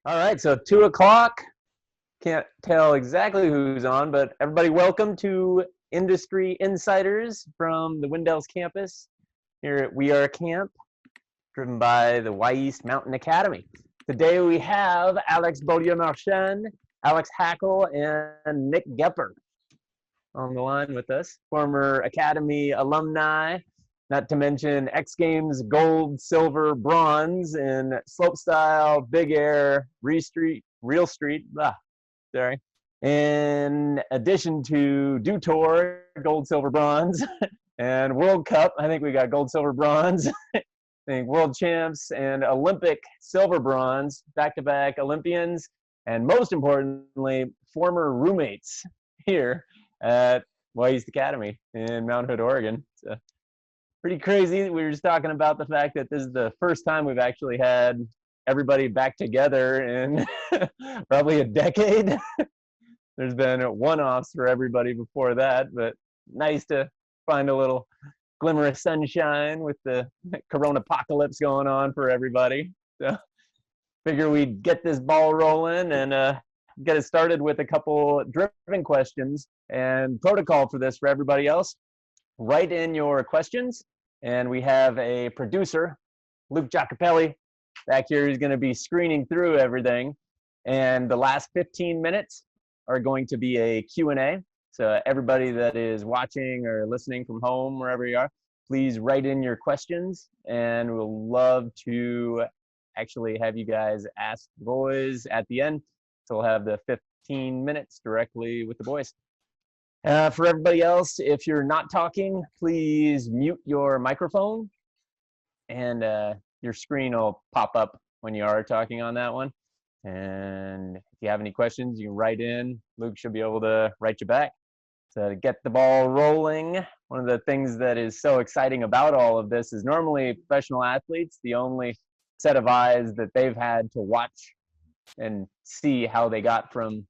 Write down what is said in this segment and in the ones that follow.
All right, so 2 o'clock. Can't tell exactly who's on, but everybody, welcome to Industry Insiders from the Windell's campus here at We Are Camp, driven by the Wy'East Mountain Academy. Today we have Alex Beaulieu-Marchand, Alex Hackel, and Nick Goepper on the line with us, former Academy alumni, not to mention X Games gold, silver, bronze in slopestyle, big air, real street, sorry. In addition to Dew Tour, gold, silver, bronze, and World Cup, I think we got gold, silver, bronze. I think world champs and Olympic silver, bronze, back-to-back Olympians, and most importantly, former roommates here at Wy'East Academy in Mount Hood, Oregon. So pretty crazy. We were just talking about the fact that this is the first time we've actually had everybody back together in probably a decade. There's been one-offs for everybody before that, but nice to find a little glimmer of sunshine with the corona apocalypse going on for everybody. So figure we'd get this ball rolling and get it started with a couple driven questions and protocol for this for everybody else. Write in your questions, and we have a producer, Luke Giacopelli, back here who's going to be screening through everything. And the last 15 minutes are going to be a Q&A. So everybody that is watching or listening from home, wherever you are, please write in your questions, and we'll love to actually have you guys ask the boys at the end. So we'll have the 15 minutes directly with the boys. For everybody else, if you're not talking, please mute your microphone, and your screen will pop up when you are talking on that one. And if you have any questions, you can write in. Luke should be able to write you back. So to get the ball rolling, one of the things that is so exciting about all of this is normally professional athletes, the only set of eyes that they've had to watch and see how they got from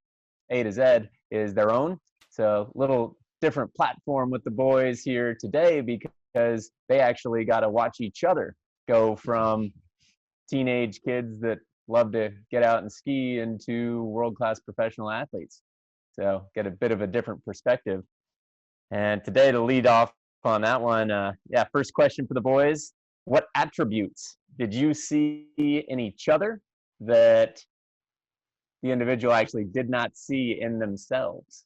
A to Z is their own. So a little different platform with the boys here today because they actually got to watch each other go from teenage kids that love to get out and ski into world-class professional athletes. So get a bit of a different perspective. And today, to lead off on that one, first question for the boys. What attributes did you see in each other that the individual actually did not see in themselves?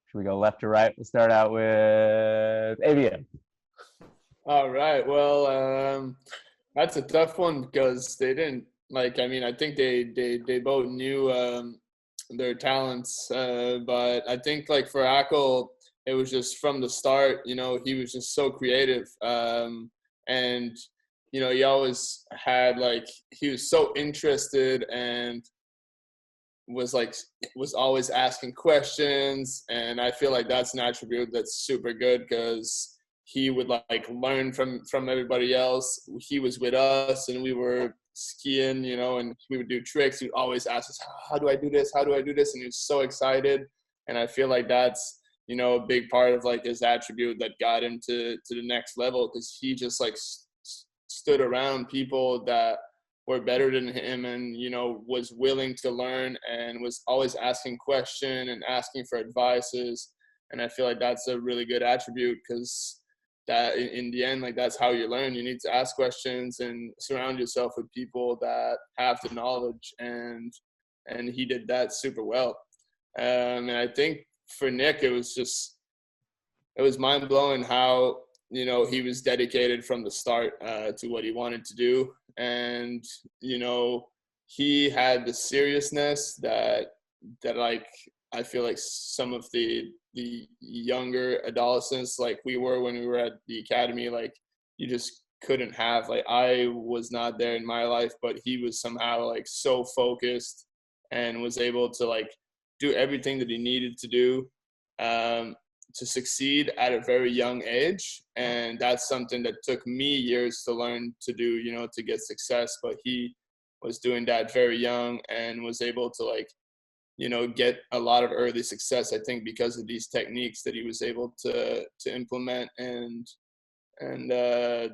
Should we go left to right? We'll start out with Avia. All right. Well, that's a tough one because they didn't I think they both knew their talents, but I think like for Hackel, it was just from the start. He was just so creative, and he always had he was so interested and was always asking questions, and I feel like that's an attribute that's super good because he would learn from everybody else. He was with us and we were skiing, and we would do tricks. He would always ask us, how do I do this? How do I do this? And he was so excited. And I feel like that's, a big part of his attribute that got him to the next level, because he just stood around people that were better than him and, was willing to learn and was always asking questions and asking for advices. And I feel like that's a really good attribute because that in the end, that's how you learn. You need to ask questions and surround yourself with people that have the knowledge, and he did that super well. And I think for Nick, it was mind blowing how, he was dedicated from the start to what he wanted to do. And, he had the seriousness that I feel like some of the younger adolescents we were when we were at the academy, you just couldn't have. I was not there in my life, but he was somehow so focused and was able to do everything that he needed to do to succeed at a very young age. And that's something that took me years to learn to do, to get success. But he was doing that very young and was able to get a lot of early success, I think, because of these techniques that he was able to implement. And and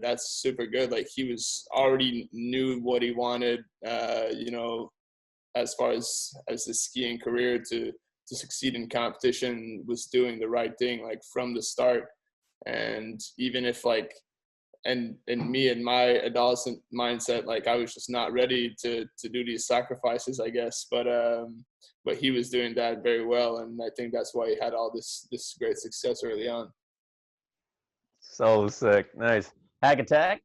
that's super good. Like he was already knew what he wanted, as far as his skiing career to succeed in competition, was doing the right thing like from the start. And even if like and me and my adolescent mindset, like I was just not ready to do these sacrifices, I guess. But he was doing that very well, and I think that's why he had all this great success early on. So sick. Nice. Hack attack.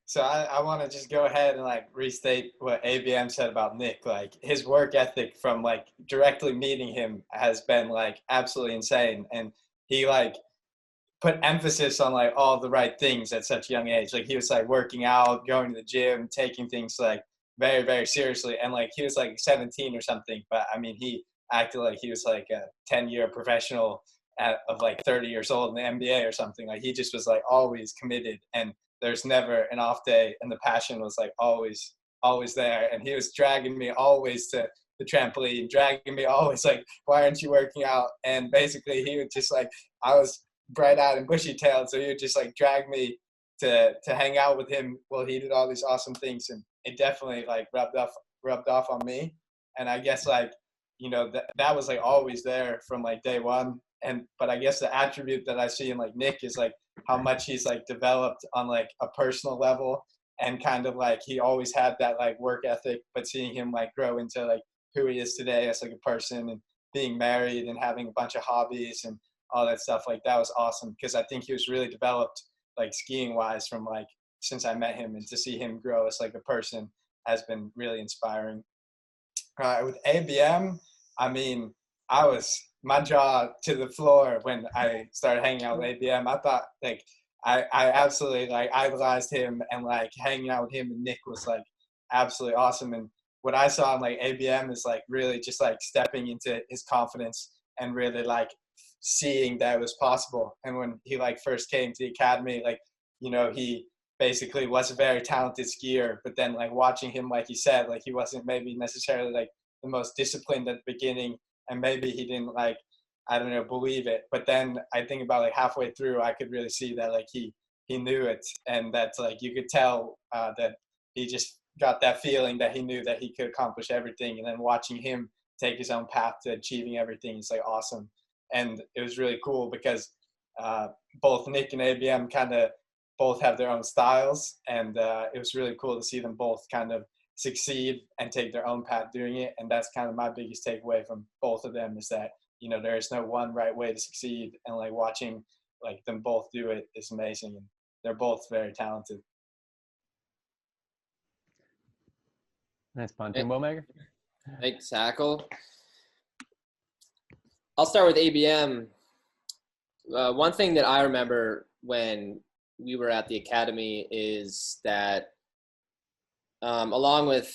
So I want to just go ahead and like restate what ABM said about Nick. Like his work ethic from like directly meeting him has been like absolutely insane, and he like put emphasis on like all the right things at such a young age. Like he was like working out, going to the gym, taking things like very, very seriously. And like he was like 17 or something, but I mean, he acted like he was like a 10-year professional of like 30 years old in the NBA or something. Like he just was like always committed, and there's never an off day, and the passion was like always there. And he was dragging me always to the trampoline, dragging me always like, why aren't you working out? And basically he would just like, I was bright-eyed and bushy-tailed, so he would just like drag me to hang out with him while he did all these awesome things, and it definitely like rubbed off on me. And I guess like, you know, that was like always there from like day one. But I guess the attribute that I see in like Nick is like how much he's like developed on like a personal level, and kind of like he always had that like work ethic, but seeing him like grow into like who he is today as like a person, and being married and having a bunch of hobbies and all that stuff, like that was awesome, because I think he was really developed like skiing wise from like since I met him, and to see him grow as like a person has been really inspiring. With ABM, I mean, I was my jaw to the floor when I started hanging out with ABM. I thought like I absolutely like idolized him, and like hanging out with him and Nick was like absolutely awesome. And what I saw in like ABM is like really just like stepping into his confidence and really like seeing that it was possible. And when he like first came to the academy, like, you know, he basically was a very talented skier, but then like watching him, like he said, like he wasn't maybe necessarily like the most disciplined at the beginning, and maybe he didn't like, I don't know, believe it. But then I think about like halfway through, I could really see that like he knew it, and that's like you could tell that he just got that feeling that he knew that he could accomplish everything. And then watching him take his own path to achieving everything is like awesome. And it was really cool because both Nick and ABM kind of both have their own styles, and it was really cool to see them both kind of succeed and take their own path doing it. And that's kind of my biggest takeaway from both of them, is that, you know, there is no one right way to succeed, and like watching like them both do it is amazing, and they're both very talented. Nice pontoon bowmaker. Thanks, Hackel. I'll start with ABM. One thing that I remember when we were at the academy is that along with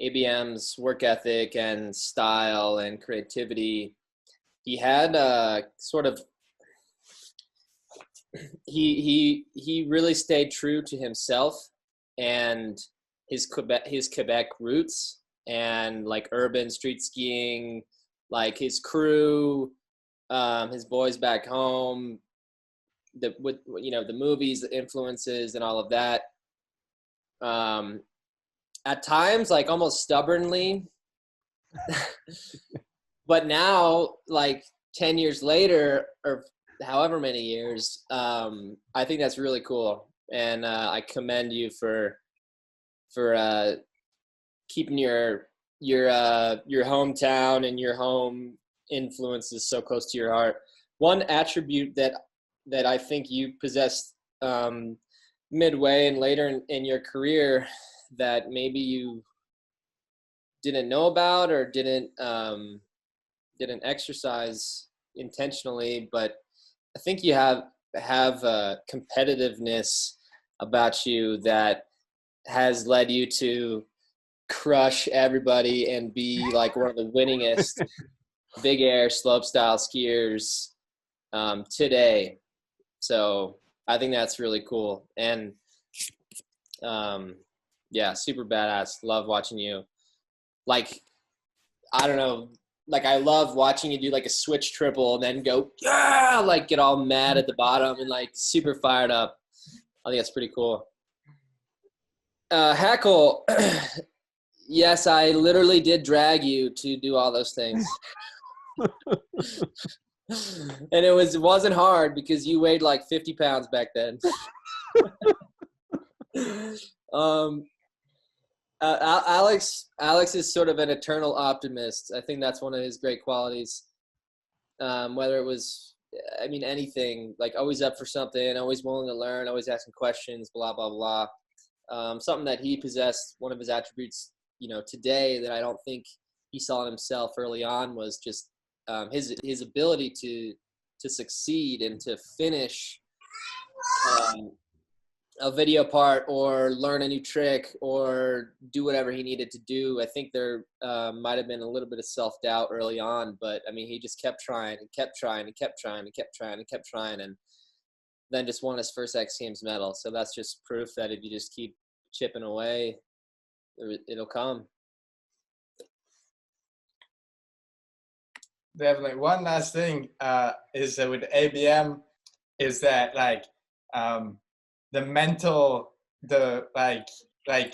ABM's work ethic and style and creativity, he had sort of he really stayed true to himself and his Quebec roots, and like urban street skiing, like his crew, his boys back home, the movies, the influences, and all of that. At times, like almost stubbornly, but now, like 10 years later, or however many years, I think that's really cool, and I commend you for keeping your hometown and your home influences so close to your heart. One attribute that I think you possessed midway and later in your career that maybe you didn't know about or didn't exercise intentionally, but I think you have a competitiveness about you that has led you to crush everybody and be like one of the winningest big air slopestyle skiers today. So I think that's really cool. And yeah, super badass. Love watching you. Like, I don't know, like I love watching you do like a switch triple and then go, yeah, like get all mad at the bottom and like super fired up. I think that's pretty cool. Hackel, yes, I literally did drag you to do all those things. And it wasn't hard because you weighed like 50 pounds back then. Alex is sort of an eternal optimist. I think that's one of his great qualities. Whether it was, I mean, anything, like always up for something, always willing to learn, always asking questions, blah, blah, blah. Something that he possessed, one of his attributes, today that I don't think he saw in himself early on was just his ability to succeed and to finish a video part or learn a new trick or do whatever he needed to do. I think there might have been a little bit of self-doubt early on, but I mean, he just kept trying and kept trying and kept trying and kept trying and kept trying, and then just won his first X Games medal. So that's just proof that if you just keep chipping away, it'll come. Definitely. One last thing is that with ABM is that the mental, like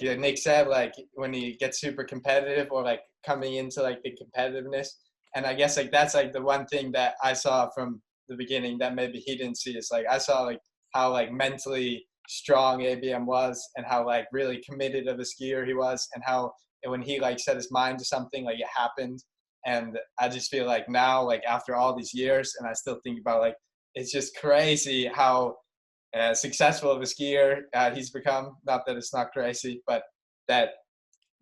Nick said, like when he gets super competitive or like coming into like the competitiveness. And I guess like that's like the one thing that I saw from the beginning that maybe he didn't see. It's like I saw like how like mentally strong ABM was and how like really committed of a skier he was, and how when he like set his mind to something, like it happened. And I just feel like now, like after all these years, and I still think about like, it's just crazy how successful of a skier he's become. Not that it's not crazy, but that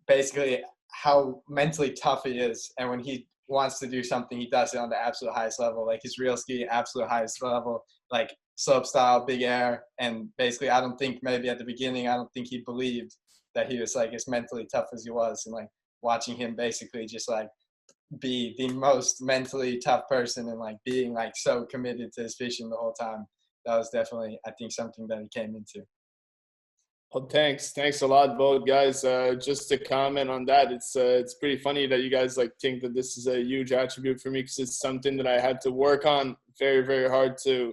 basically how mentally tough he is. And when he wants to do something, he does it on the absolute highest level, like his real ski, absolute highest level, like slope style, big air. And basically, I don't think maybe at the beginning, I don't think he believed that he was like as mentally tough as he was. And like watching him basically just like be the most mentally tough person and like being like so committed to his fishing the whole time. That was definitely, I think, something that he came into. Well, thanks a lot, both guys. Just to comment on that, it's pretty funny that you guys like think that this is a huge attribute for me, because it's something that I had to work on very, very hard to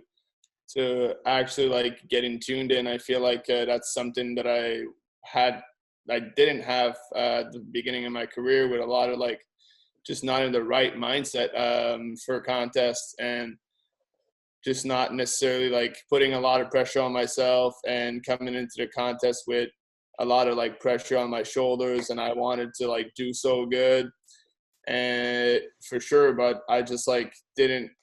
actually like getting tuned in. I feel like that's something that I didn't have at the beginning of my career, with a lot of like just not in the right mindset for contests, and just not necessarily like putting a lot of pressure on myself and coming into the contest with a lot of like pressure on my shoulders, and I wanted to like do so good and for sure, but I just like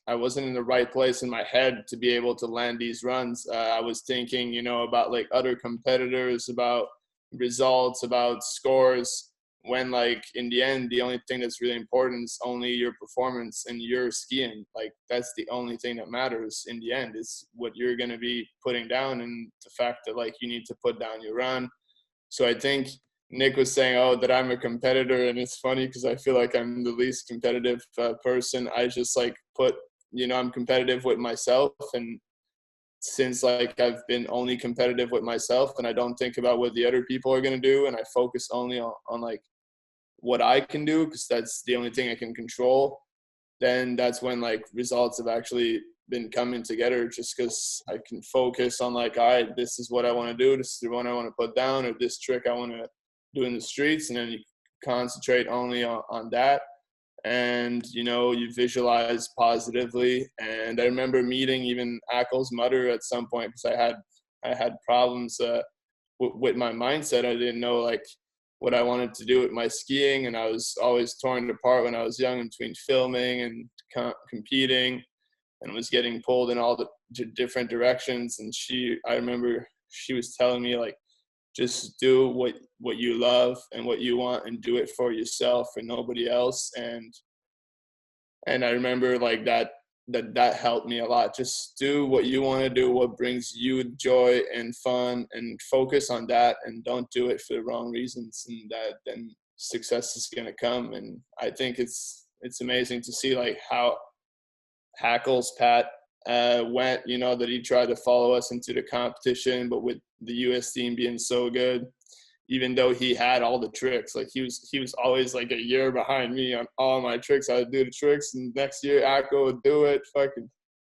I wasn't in the right place in my head to be able to land these runs. I was thinking, about like other competitors, about results, about scores, when like in the end, the only thing that's really important is only your performance and your skiing. Like that's the only thing that matters in the end, is what you're going to be putting down, and the fact that like you need to put down your run. So I think Nick was saying, that I'm a competitor, and it's funny because I feel like I'm the least competitive person. I just like I'm competitive with myself, and since like I've been only competitive with myself, and I don't think about what the other people are going to do, and I focus only on like what I can do, because that's the only thing I can control, then that's when like results have actually been coming together, just because I can focus on like, all right, this is what I want to do, this is the one I want to put down, or this trick I want to do in the streets, and then you concentrate only on that, and you visualize positively. And I remember meeting even Hackel's mother at some point, because I had problems with my mindset. I didn't know like what I wanted to do with my skiing, and I was always torn apart when I was young between filming and competing, and was getting pulled in all the different directions. And I remember she was telling me like, just do what you love and what you want, and do it for yourself and nobody else. And I remember like that helped me a lot. Just do what you want to do, what brings you joy and fun, and focus on that, and don't do it for the wrong reasons, and then success is going to come. And I think it's amazing to see like how Hackel's Pat went, that he tried to follow us into the competition, but with the US team being so good, even though he had all the tricks. Like he was always like a year behind me on all my tricks. I would do the tricks, and next year Hackel would do it fucking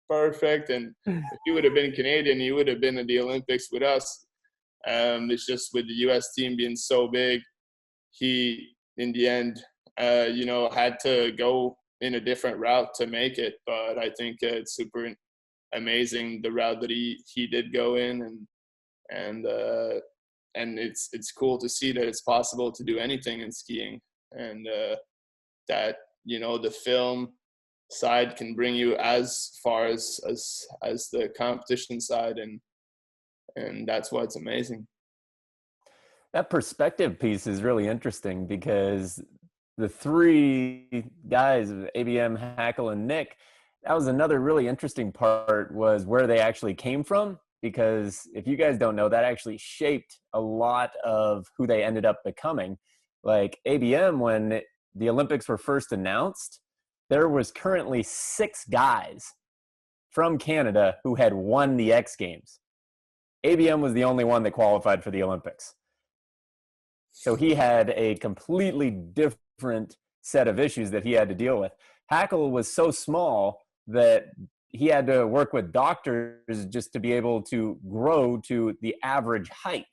perfect. And if he would have been Canadian, he would have been at the Olympics with us. It's just with the U.S. team being so big, he in the end, had to go in a different route to make it. But I think it's super amazing the route that he did go in, and it's cool to see that it's possible to do anything in skiing, and that the film side can bring you as far as the competition side, and that's why it's amazing. That perspective piece is really interesting because the three guys, ABM, Hackel, and Nick, that was another really interesting part, was where they actually came from. Because if you guys don't know, that actually shaped a lot of who they ended up becoming. Like ABM, when the Olympics were first announced, there was currently 6 guys from Canada who had won the X Games. ABM was the only one that qualified for the Olympics. So he had a completely different set of issues that he had to deal with. Hackel was so small that he had to work with doctors just to be able to grow to the average height.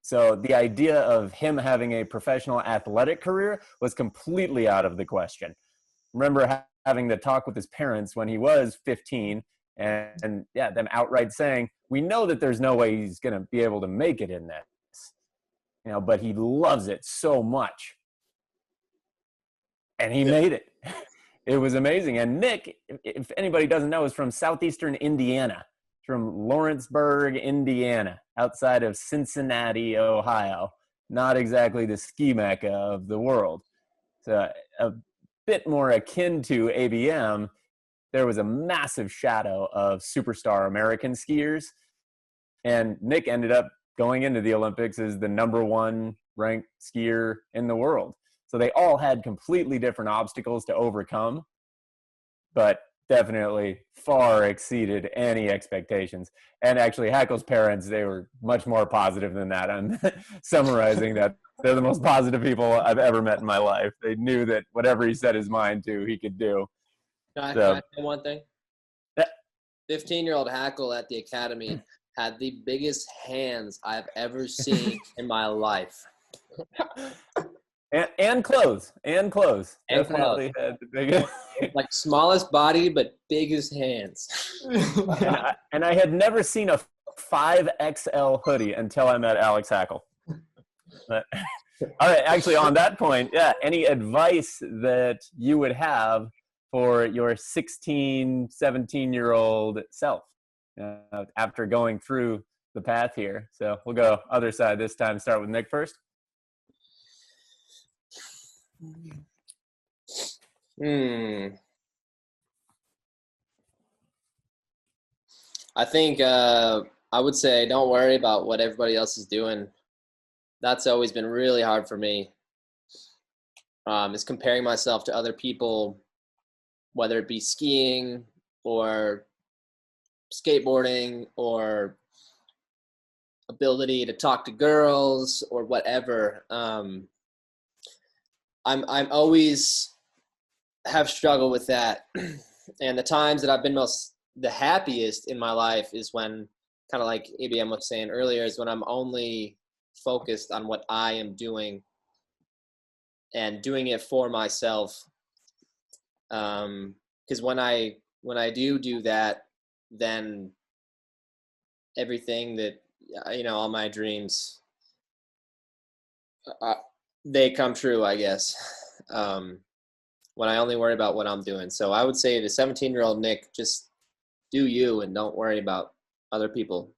So the idea of him having a professional athletic career was completely out of the question. Remember having the talk with his parents when he was 15, and them outright saying, we know that there's no way he's going to be able to make it in this, but he loves it so much. And he made it. It was amazing. And Nick, if anybody doesn't know, is from southeastern Indiana, from Lawrenceburg, Indiana, outside of Cincinnati, Ohio. Not exactly the ski mecca of the world. So a bit more akin to ABM, there was a massive shadow of superstar American skiers. And Nick ended up going into the Olympics as the #1 ranked skier in the world. So they all had completely different obstacles to overcome, but definitely far exceeded any expectations. And actually, Hackel's parents, they were much more positive than that. I'm summarizing that. They're the most positive people I've ever met in my life. They knew that whatever he set his mind to, he could do. Can I say one thing? 15-year-old Hackel at the academy had the biggest hands I've ever seen in my life. And clothes. Definitely had the biggest. Like smallest body, but biggest hands. and I had never seen a 5XL hoodie until I met Alex Hackel. But, all right, actually on that point, any advice that you would have for your 16, 17-year-old self after going through the path here? So we'll go other side this time. Start with Nick first. I think I would say don't worry about what everybody else is doing. That's always been really hard for me. Is comparing myself to other people, whether it be skiing or skateboarding or ability to talk to girls or whatever. I'm always have struggled with that. And the times that I've been the happiest in my life is when, kind of like ABM was saying earlier, is when I'm only focused on what I am doing and doing it for myself. Because when I do that, then everything that, all my dreams, they come true, I guess. When I only worry about what I'm doing. So I would say to 17-year-old Nick, just do you and don't worry about other people.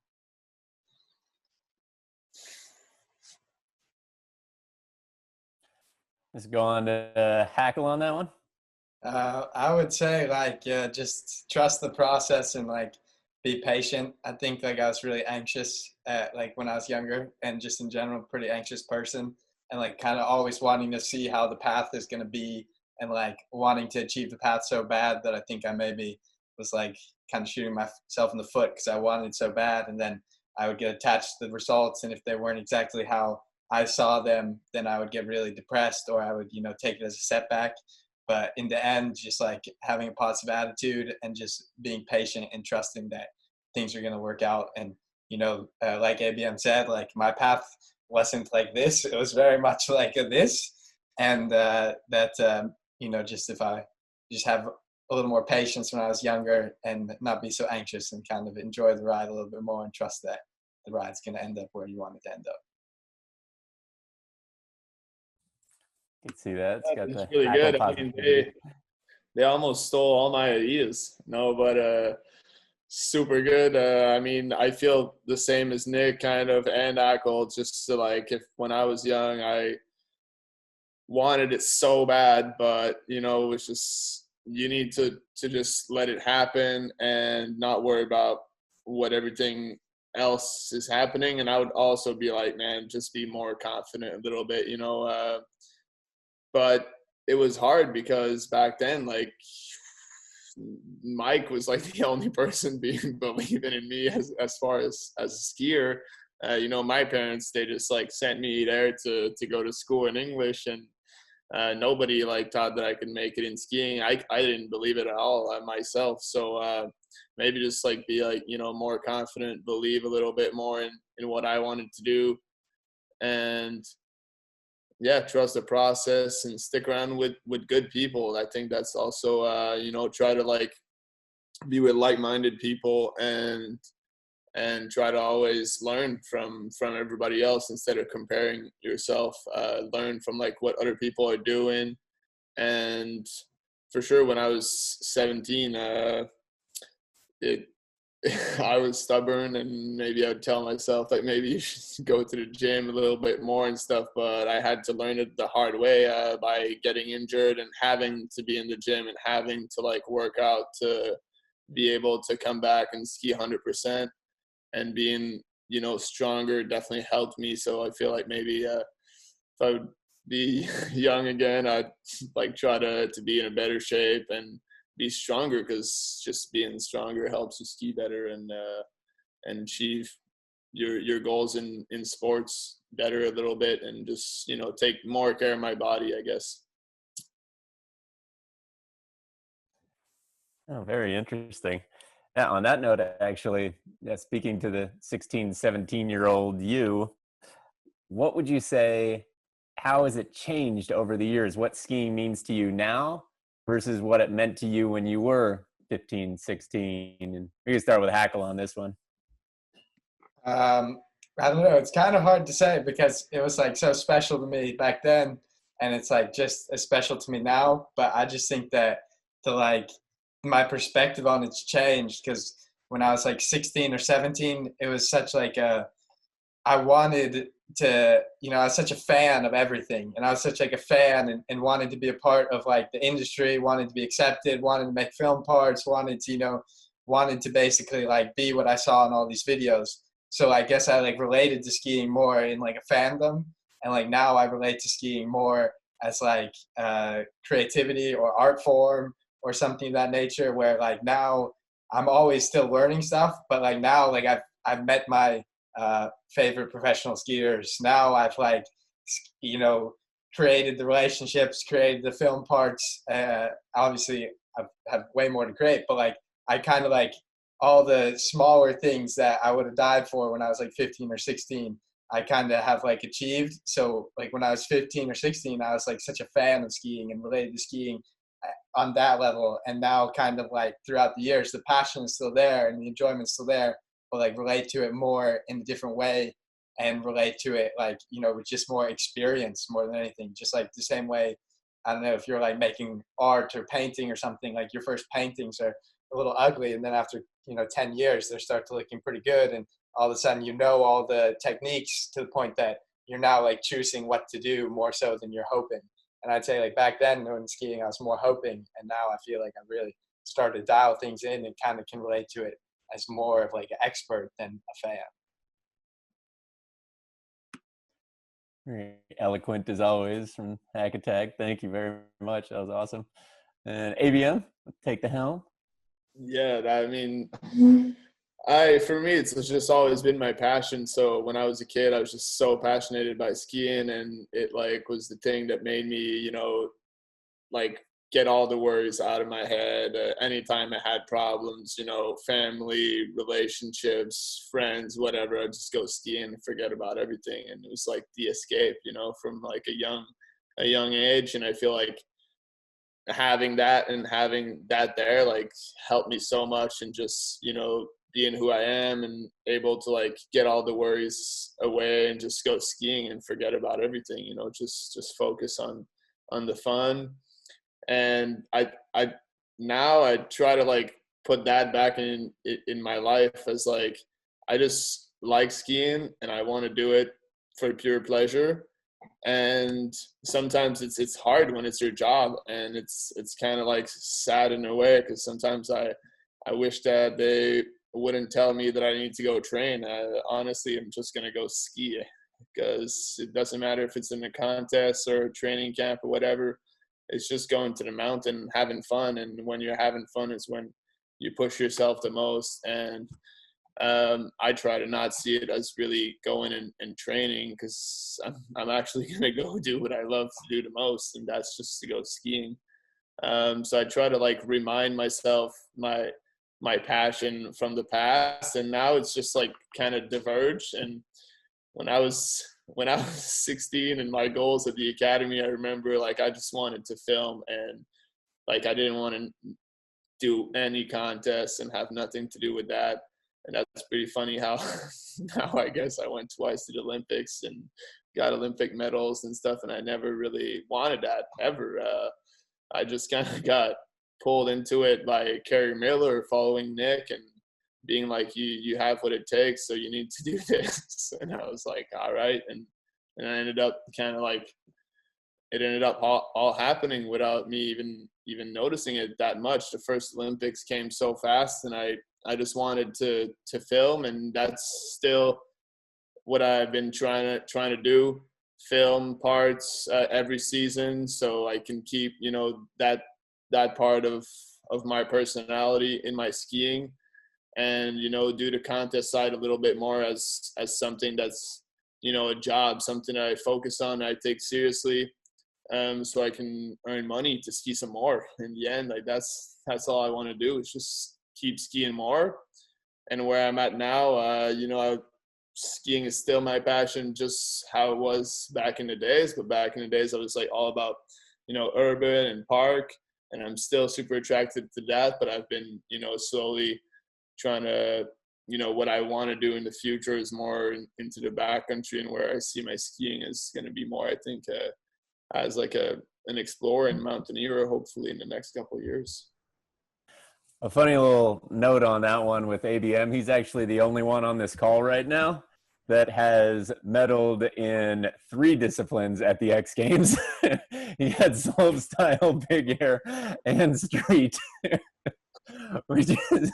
Let's go on to Hackel on that one. I would say just trust the process and be patient. I think I was really anxious when I was younger, and just in general, pretty anxious person, and kind of always wanting to see how the path is going to be, and wanting to achieve the path so bad that I think I maybe was kind of shooting myself in the foot because I wanted it so bad, and then I would get attached to the results, and if they weren't exactly how I saw them, then I would get really depressed, or I would, take it as a setback. But in the end, just like having a positive attitude and just being patient and trusting that things are going to work out. And, like ABM said, like my path wasn't like this. It was very much like this. And just if I just have a little more patience when I was younger and not be so anxious and kind of enjoy the ride a little bit more and trust that the ride's going to end up where you want it to end up. You can see that. It's got It's the really Hackel good. I mean, positivity. they almost stole all my ideas, but super good. I mean, I feel the same as Nick kind of and Hackel, just to like, if when I was young, I wanted it so bad, but it was just, you need to just let it happen and not worry about what everything else is happening. And I would also be like, man, just be more confident a little bit, but it was hard because back then, like, Mike was like the only person believing in me as far as a skier. My parents, they just like sent me there to go to school in English, and nobody like thought that I could make it in skiing. I didn't believe it at all myself. So maybe just like be like, more confident, believe a little bit more in what I wanted to do, and yeah, trust the process and stick around with good people. I think that's also, try to like be with like-minded people and try to always learn from everybody else instead of comparing yourself. Learn from like what other people are doing. And for sure, when I was 17, I was stubborn, and maybe I would tell myself like maybe you should go to the gym a little bit more and stuff. But I had to learn it the hard way by getting injured and having to be in the gym and having to like work out to be able to come back and ski 100%. And being stronger definitely helped me. So I feel like maybe if I would be young again, I'd like try to be in a better shape and be stronger, because just being stronger helps you ski better and achieve your goals in sports better a little bit, and just take more care of my body, I guess. Oh, very interesting. Yeah, on that note, actually, speaking to the 16, 17-year-old you, what would you say, how has it changed over the years? What skiing means to you now versus what it meant to you when you were 15, 16? And we can start with Hackel on this one. I don't know. It's kind of hard to say because it was like so special to me back then, and it's like just as special to me now. But I just think that my perspective on it's changed, because when I was like 16 or 17, it was such like I wanted to, I was such a fan of everything, and I was such like a fan and wanted to be a part of like the industry, wanted to be accepted, wanted to make film parts, wanted to basically like be what I saw in all these videos. So I guess I like related to skiing more in like a fandom, and like now I relate to skiing more as like creativity or art form or something of that nature, where like now I'm always still learning stuff, but like now like I've met my favorite professional skiers. Now I've like created the relationships, created the film parts. Obviously I have way more to create, but like I kind of like all the smaller things that I would have died for when I was like 15 or 16, I kind of have like achieved. So like when I was 15 or 16, I was like such a fan of skiing and related to skiing on that level. And now kind of like throughout the years, the passion is still there and the enjoyment's still there, but like relate to it more in a different way, and relate to it like, with just more experience more than anything. Just like the same way, I don't know, if you're like making art or painting or something, like your first paintings are a little ugly, and then after 10 years they start to looking pretty good, and all of a sudden all the techniques to the point that you're now like choosing what to do more so than you're hoping. And I'd say like back then when skiing I was more hoping, and now I feel like I really started to dial things in and kind of can relate to it as more of like an expert than a fan. Very eloquent as always from Hack Attack. Thank you very much. That was awesome. And ABM, take the helm. Yeah, I mean, For me, it's just always been my passion. So when I was a kid, I was just so passionate by skiing, and it like was the thing that made me, like get all the worries out of my head. Anytime I had problems, family, relationships, friends, whatever, I'd just go skiing and forget about everything. And it was like the escape, from like a young age. And I feel like having that there like helped me so much, and just being who I am and able to like get all the worries away and just go skiing and forget about everything, just focus on the fun. And I now I try to like put that back in my life, as like I just like skiing and I want to do it for pure pleasure. And sometimes it's hard when it's your job, and it's kind of like sad in a way, because sometimes I wish that they wouldn't tell me that I need to go train. Honestly, I'm just gonna go ski, because it doesn't matter if it's in a contest or a training camp or whatever. It's just going to the mountain and having fun, and when you're having fun is when you push yourself the most. And I try to not see it as really going and training, because I'm actually going to go do what I love to do the most, and that's just to go skiing. So I try to like remind myself my passion from the past, and now it's just like kind of diverged. And when I was 16 and my goals at the academy, I remember like I just wanted to film, and like I didn't want to do any contests and have nothing to do with that. And that's pretty funny how now I guess I went twice to the Olympics and got Olympic medals and stuff, and I never really wanted that ever. I just kind of got pulled into it by Kerry Miller following Nick and being like, you have what it takes, so you need to do this. And I was like, all right. And I ended up kind of like, it ended up all happening without me even noticing it that much. The first Olympics came so fast, and I just wanted to film, and that's still what I've been trying to do, film parts every season, so I can keep that part of my personality in my skiing, and do the contest side a little bit more as something that's a job, something that I focus on, I take seriously, so I can earn money to ski some more. In the end, like that's all I want to do, is just keep skiing more. And where I'm at now, skiing is still my passion, just how it was back in the days. But back in the days, I was like all about urban and park, and I'm still super attracted to that. But I've been slowly trying to what I want to do in the future is more into the backcountry, and where I see my skiing is going to be more, I think, as like an explorer and mountaineer, hopefully in the next couple of years. A funny little note on that one with ABM, he's actually the only one on this call right now that has medaled in 3 disciplines at the X Games. He had slopestyle, big air, and street, which is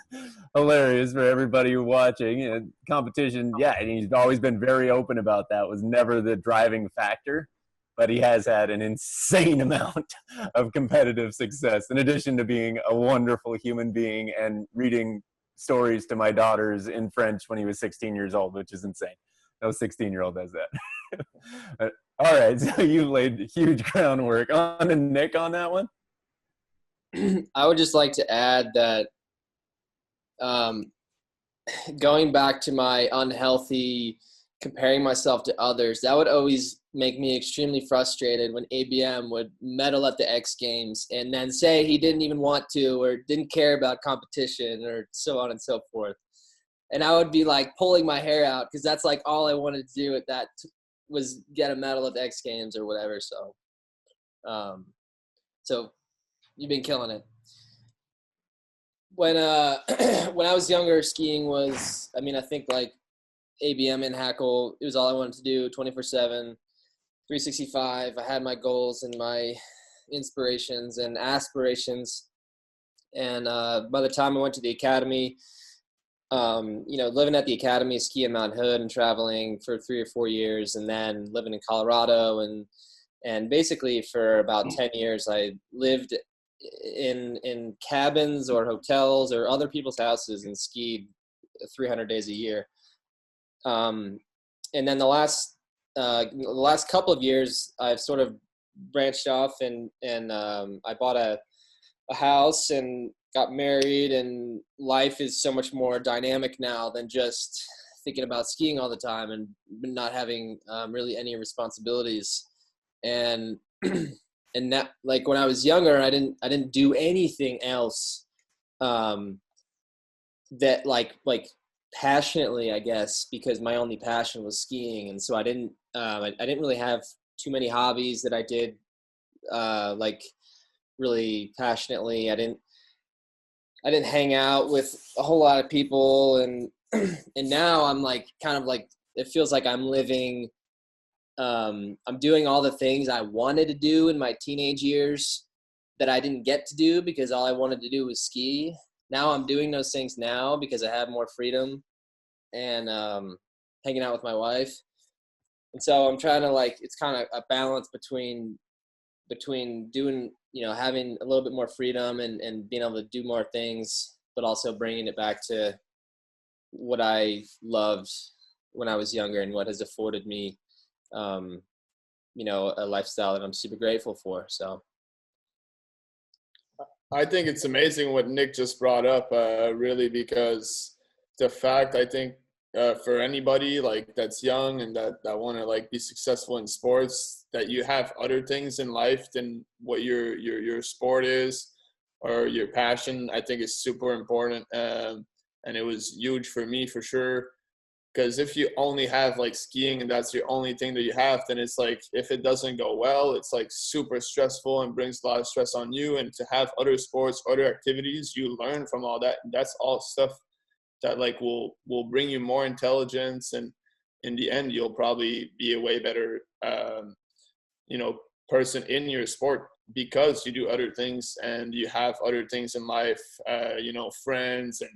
hilarious for everybody watching. And competition, yeah, and he's always been very open about that, was never the driving factor. But he has had an insane amount of competitive success, in addition to being a wonderful human being and reading stories to my daughters in French when he was 16 years old, which is insane. No 16-year-old does that. All right, so you laid huge groundwork. On to Nick on that one. I would just like to add that going back to my unhealthy comparing myself to others, that would always make me extremely frustrated when ABM would medal at the X Games and then say he didn't even want to or didn't care about competition or so on and so forth. And I would be like pulling my hair out, because that's like all I wanted to do at that was get a medal at the X Games or whatever. So you've been killing it. When when I was younger, skiing was, I think like ABM and Hackel, it was all I wanted to do, 24/7, 365. I had my goals and my inspirations and aspirations. And by the time I went to the academy, living at the academy, skiing Mount Hood and traveling for 3 or 4 years, and then living in Colorado, and basically for about 10 years, I lived in cabins or hotels or other people's houses and skied 300 days a year. And then the last couple of years, I've sort of branched off and I bought a house and got married, and life is so much more dynamic now than just thinking about skiing all the time and not having really any responsibilities. And and that, like when I was younger, I didn't do anything else that like passionately, I guess, because my only passion was skiing. And so I didn't really have too many hobbies that I did like really passionately. I didn't hang out with a whole lot of people, and and now I'm like kind of like, it feels like I'm living, I'm doing all the things I wanted to do in my teenage years that I didn't get to do because all I wanted to do was ski. Now I'm doing those things now because I have more freedom and hanging out with my wife. And so I'm trying to, like, it's kind of a balance between doing, having a little bit more freedom and being able to do more things, but also bringing it back to what I loved when I was younger and what has afforded me, a lifestyle that I'm super grateful for. So I think it's amazing what Nick just brought up, really, because the fact, I think, for anybody like that's young and that want to like be successful in sports, that you have other things in life than what your sport is or your passion, I think is super important. And it was huge for me for sure. Because if you only have like skiing and that's your only thing that you have, then it's like, if it doesn't go well, it's like super stressful and brings a lot of stress on you. And to have other sports, other activities, you learn from all that. And that's all stuff that like will bring you more intelligence. And in the end, you'll probably be a way better, person in your sport because you do other things and you have other things in life, friends and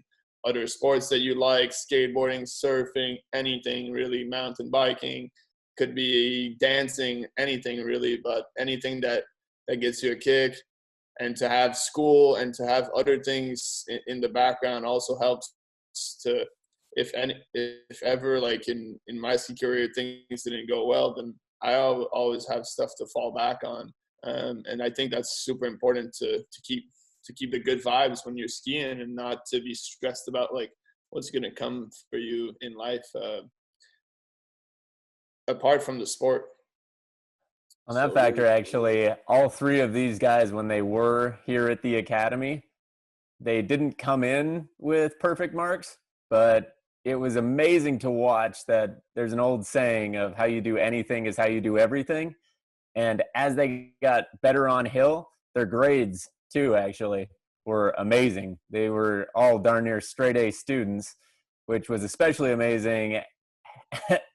other sports that you like, skateboarding, surfing, anything really, mountain biking, could be dancing, anything really, but anything that gets you a kick. And to have school and to have other things in the background also helps to, if ever, like in my ski career, things didn't go well, then I always have stuff to fall back on. And I think that's super important to keep the good vibes when you're skiing and not to be stressed about like what's going to come for you in life, apart from the sport. On that factor, actually, all three of these guys, when they were here at the academy, they didn't come in with perfect marks, but it was amazing to watch that there's an old saying of how you do anything is how you do everything. And as they got better on hill, their grades too, actually, were amazing. They were all darn near straight A students, which was especially amazing.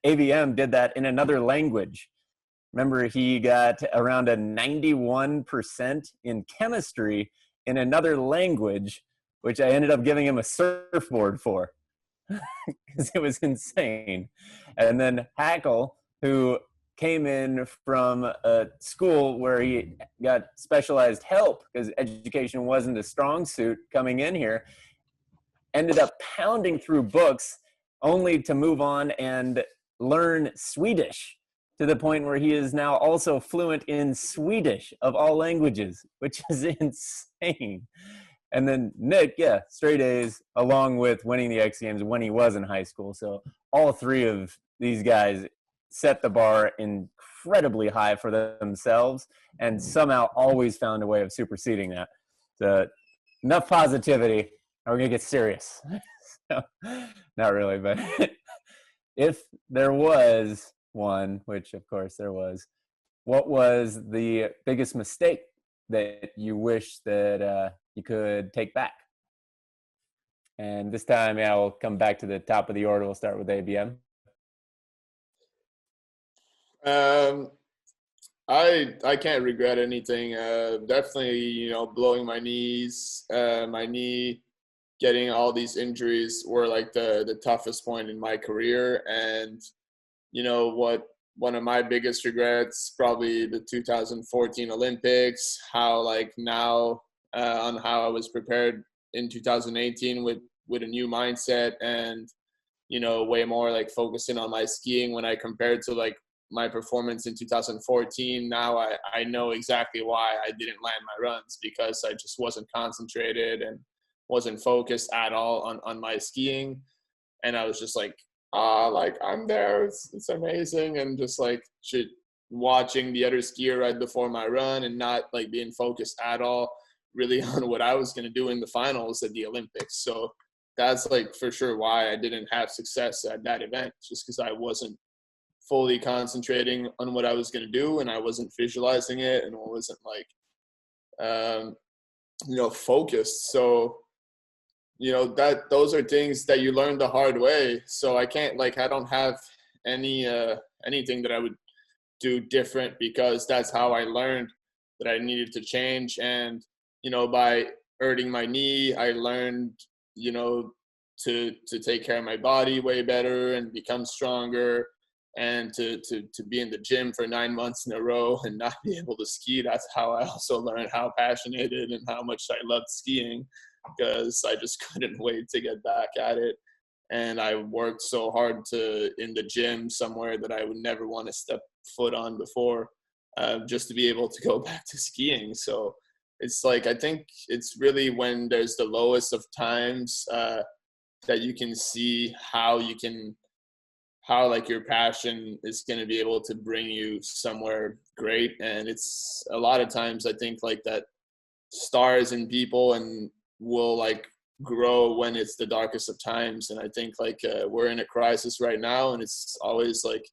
ABM did that in another language. Remember, he got around a 91% in chemistry in another language, which I ended up giving him a surfboard for because it was insane. And then Hackel, who came in from a school where he got specialized help because education wasn't a strong suit coming in here, ended up pounding through books only to move on and learn Swedish to the point where he is now also fluent in Swedish of all languages, which is insane. And then Nick, straight A's, along with winning the X Games when he was in high school. So all three of these guys set the bar incredibly high for themselves and somehow always found a way of superseding that. So enough positivity. Now we're going to get serious. So, not really, but if there was one, which of course there was, what was the biggest mistake that you wish that you could take back? And this time, we'll come back to the top of the order. We'll start with ABM. I can't regret anything. Definitely, blowing my knees, my knee, getting all these injuries were like the toughest point in my career. And one of my biggest regrets, probably the 2014 Olympics, how like now on how I was prepared in 2018 with with a new mindset and, you know, way more like focusing on my skiing when I compared to like my performance in 2014. Now I know exactly why I didn't land my runs, because I just wasn't concentrated and wasn't focused at all on my skiing. And I was just like, like I'm there, it's amazing. And just like watching the other skier right before my run and not like being focused at all really on what I was going to do in the finals at the Olympics. So that's like for sure why I didn't have success at that event, just because I wasn't fully concentrating on what I was going to do, and I wasn't visualizing it, and I wasn't like, you know, focused. So, you know, that those are things that you learn the hard way. So I can't like, I don't have any, anything that I would do different, because that's how I learned that I needed to change. And, you know, by hurting my knee, I learned, you know, to take care of my body way better and become stronger, and to be in the gym for 9 months in a row and not be able to ski. That's how I also learned how passionate and how much I loved skiing, because I just couldn't wait to get back at it. And I worked so hard in the gym somewhere that I would never want to step foot on before, just to be able to go back to skiing. So it's like, I think it's really when there's the lowest of times that you can see how like your passion is going to be able to bring you somewhere great. And it's a lot of times I think like that stars in people and will like grow when it's the darkest of times. And I think like we're in a crisis right now, and it's always like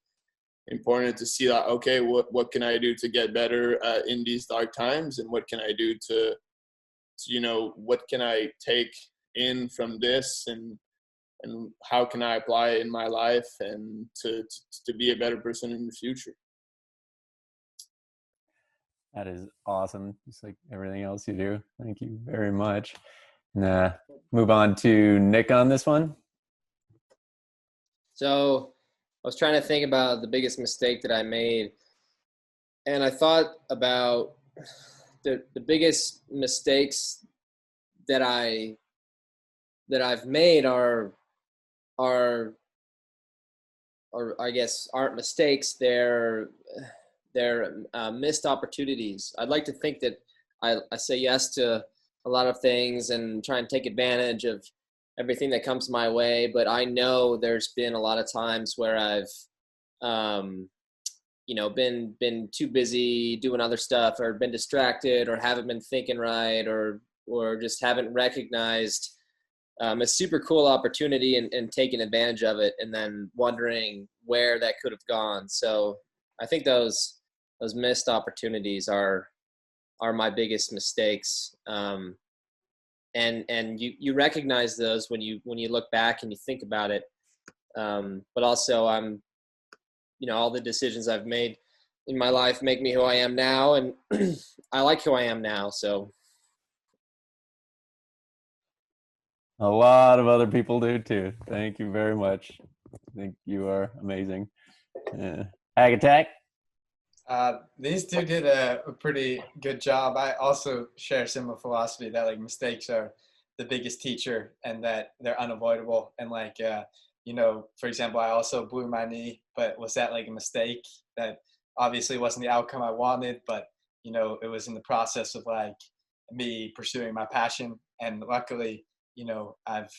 important to see that, okay, what can I do to get better in these dark times, and what can I do to you know, what can I take in from this, and how can I apply it in my life, and to be a better person in the future. That is awesome. Just like everything else you do. Thank you very much. Nah, move on to Nick on this one. So I was trying to think about the biggest mistake that I made, and I thought about the biggest mistakes that I've made are I guess aren't mistakes. They're missed opportunities. I'd like to think that I say yes to a lot of things and try and take advantage of everything that comes my way. But I know there's been a lot of times where I've, you know, been too busy doing other stuff, or been distracted, or haven't been thinking right, or just haven't recognized a super cool opportunity and taking advantage of it, and then wondering where that could have gone. So I think those missed opportunities are my biggest mistakes. And you recognize those when you look back and you think about it. But also you know, all the decisions I've made in my life make me who I am now, and I like who I am now. So A lot of other people do too. Thank you very much. I think you are amazing. Ag Attack. These two did a pretty good job. I also share similar philosophy that like mistakes are the biggest teacher, and that they're unavoidable. And like, you know, for example, I also blew my knee, but was that like a mistake? That obviously wasn't the outcome I wanted, but you know, it was in the process of like me pursuing my passion. And luckily, you know, I've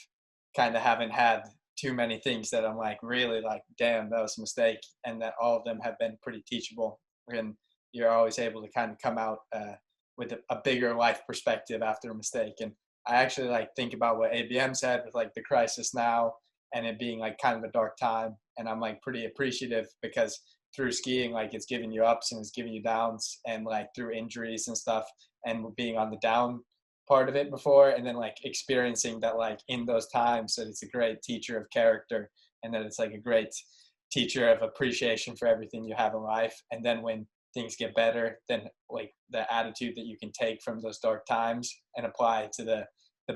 kind of haven't had too many things that I'm like really like, damn, that was a mistake, and that all of them have been pretty teachable. And you're always able to kind of come out with a bigger life perspective after a mistake. And I actually like think about what ABM said with like the crisis now, and it being like kind of a dark time. And I'm like pretty appreciative, because through skiing, like it's giving you ups and it's giving you downs, and like through injuries and stuff, and being on the down part of it before, and then like experiencing that like in those times, that it's a great teacher of character, and that it's like a great teacher of appreciation for everything you have in life. And then when things get better, then like the attitude that you can take from those dark times and apply to the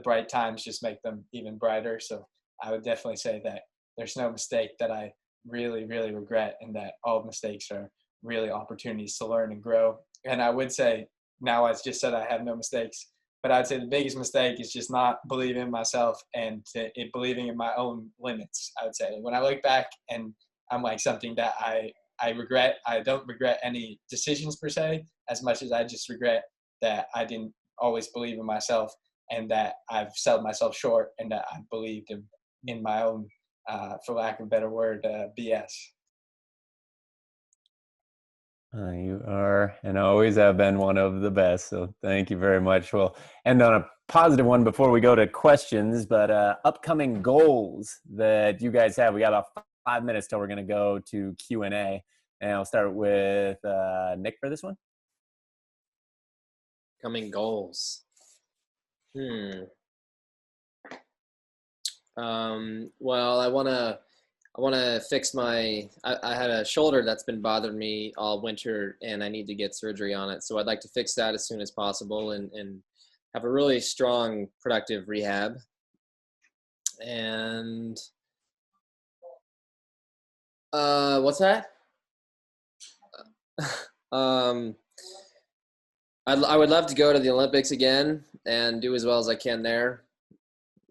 bright times just make them even brighter. So I would definitely say that there's no mistake that I really, really regret, and that all mistakes are really opportunities to learn and grow. And I would say now, I just said I have no mistakes. But I'd say the biggest mistake is just not believing in myself and believing in my own limits. I would say when I look back and I'm like something that I regret. I don't regret any decisions per se, as much as I just regret that I didn't always believe in myself and that I've sold myself short and that I believed in my own, for lack of a better word, BS. You are and always have been one of the best. So thank you very much. We'll end on a positive one before we go to questions, but upcoming goals that you guys have. We got about 5 minutes till we're going to go to Q&A. And I'll start with Nick for this one. Coming goals. Well, I want to fix I had a shoulder that's been bothering me all winter and I need to get surgery on it. So I'd like to fix that as soon as possible and have a really strong, productive rehab. And what's that? I would love to go to the Olympics again and do as well as I can there.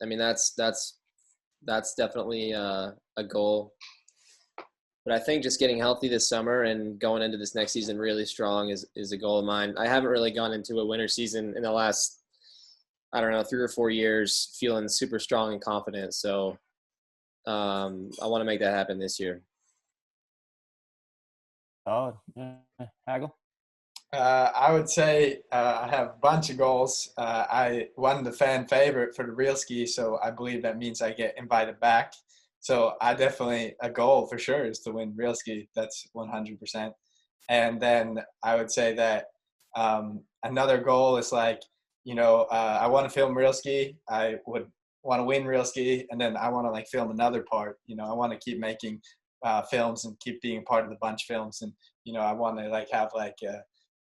I mean, that's definitely a goal. But I think just getting healthy this summer and going into this next season really strong is a goal of mine. I haven't really gone into a winter season in the last, 3 or 4 years feeling super strong and confident. So I want to make that happen this year. Oh, Hackel? I would say I have a bunch of goals. I won the fan favorite for the real ski, so I believe that means I get invited back. So a goal for sure is to win real ski. That's 100%. And then I would say that another goal is I want to film real ski. I would want to win real ski, and then I want to film another part. I want to keep making films and keep being part of the bunch films, and I want to have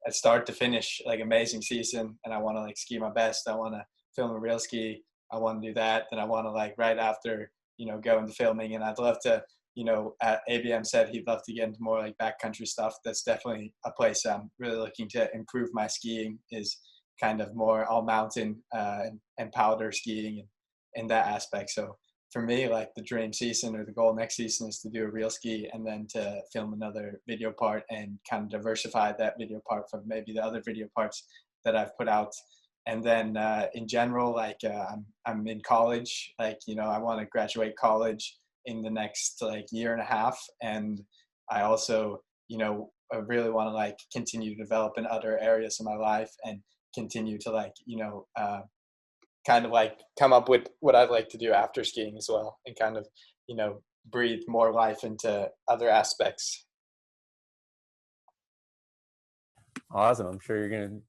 a start to finish amazing season, and I want to ski my best. I want to film a real ski. I want to do that. Then I want to right after go into filming, and I'd love to ABM said he'd love to get into more backcountry stuff. That's definitely a place I'm really looking to improve my skiing, is kind of more all mountain and powder skiing and in that aspect. So for me, the dream season or the goal next season is to do a real ski and then to film another video part and kind of diversify that video part from maybe the other video parts that I've put out. And then in general, I'm in college, I want to graduate college in the next year and a half. And I also, I really want to continue to develop in other areas of my life and continue to kind of come up with what I'd like to do after skiing as well, and kind of, breathe more life into other aspects. Awesome. I'm sure you're going to